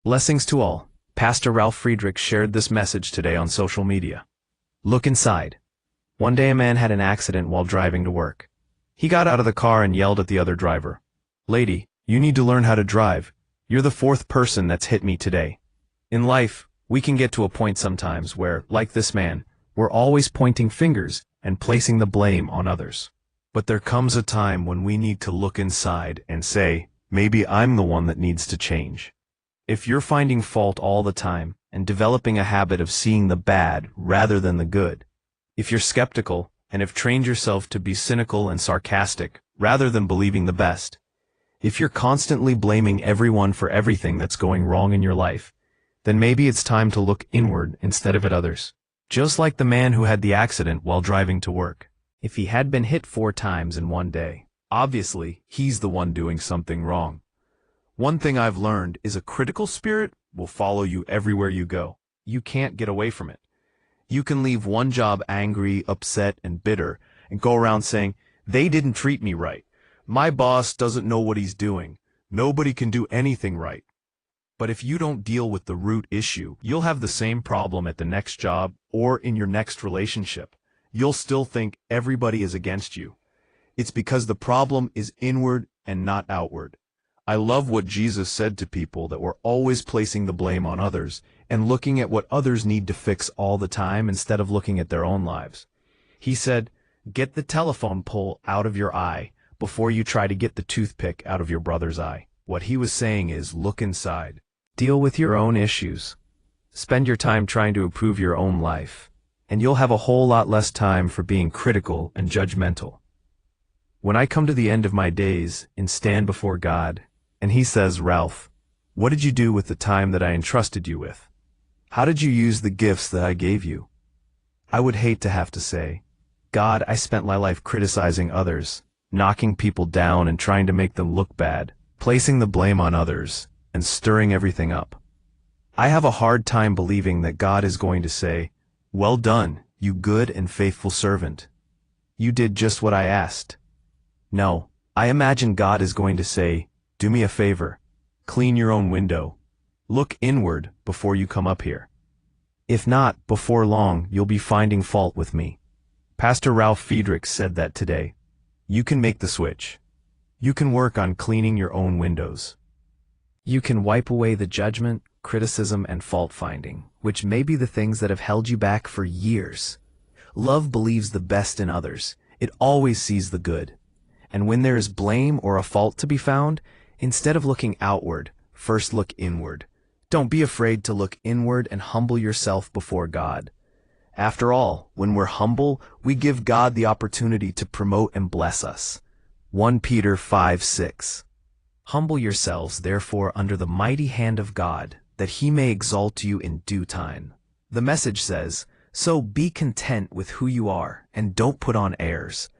Blessings to all. Pastor Ralf Friedrichs shared this message today on social media. Look inside. One day a man had an accident while driving to work. He got out of the car and yelled at the other driver. "Lady, you need to learn how to drive. You're the fourth person that's hit me today." In life, we can get to a point sometimes where, like this man, we're always pointing fingers and placing the blame on others. But there comes a time when we need to look inside and say, maybe I'm the one that needs to change. If you're finding fault all the time and developing a habit of seeing the bad rather than the good, if you're skeptical and have trained yourself to be cynical and sarcastic rather than believing the best, if you're constantly blaming everyone for everything that's going wrong in your life, then maybe it's time to look inward instead of at others. Just like the man who had the accident while driving to work. If he had been hit 4 times in one day, obviously he's the one doing something wrong. One thing I've learned is a critical spirit will follow you everywhere you go. You can't get away from it. You can leave one job angry, upset, and bitter, and go around saying, "They didn't treat me right. My boss doesn't know what he's doing. Nobody can do anything right." But if you don't deal with the root issue, you'll have the same problem at the next job or in your next relationship. You'll still think everybody is against you. It's because the problem is inward and not outward. I love what Jesus said to people that were always placing the blame on others and looking at what others need to fix all the time instead of looking at their own lives. He said, "Get the telephone pole out of your eye before you try to get the toothpick out of your brother's eye." What he was saying is, look inside. Deal with your own issues. Spend your time trying to improve your own life, and you'll have a whole lot less time for being critical and judgmental. When I come to the end of my days and stand before God, and he says, "Ralph, what did you do with the time that I entrusted you with? How did you use the gifts that I gave you?" I would hate to have to say, "God, I spent my life criticizing others, knocking people down and trying to make them look bad, placing the blame on others, and stirring everything up." I have a hard time believing that God is going to say, "Well done, you good and faithful servant. You did just what I asked." No, I imagine God is going to say, "Do me a favor. Clean your own window. Look inward before you come up here. If not, before long, you'll be finding fault with me." Pastor Ralf Friedrichs said that today. You can make the switch. You can work on cleaning your own windows. You can wipe away the judgment, criticism, and fault-finding, which may be the things that have held you back for years. Love believes the best in others. It always sees the good. And when there is blame or a fault to be found, instead of looking outward, first look inward. Don't be afraid to look inward and humble yourself before God. After all, when we're humble, we give God the opportunity to promote and bless us. 1 Peter 5:6. Humble yourselves, therefore, under the mighty hand of God, that he may exalt you in due time. The Message says, "So be content with who you are, and don't put on airs.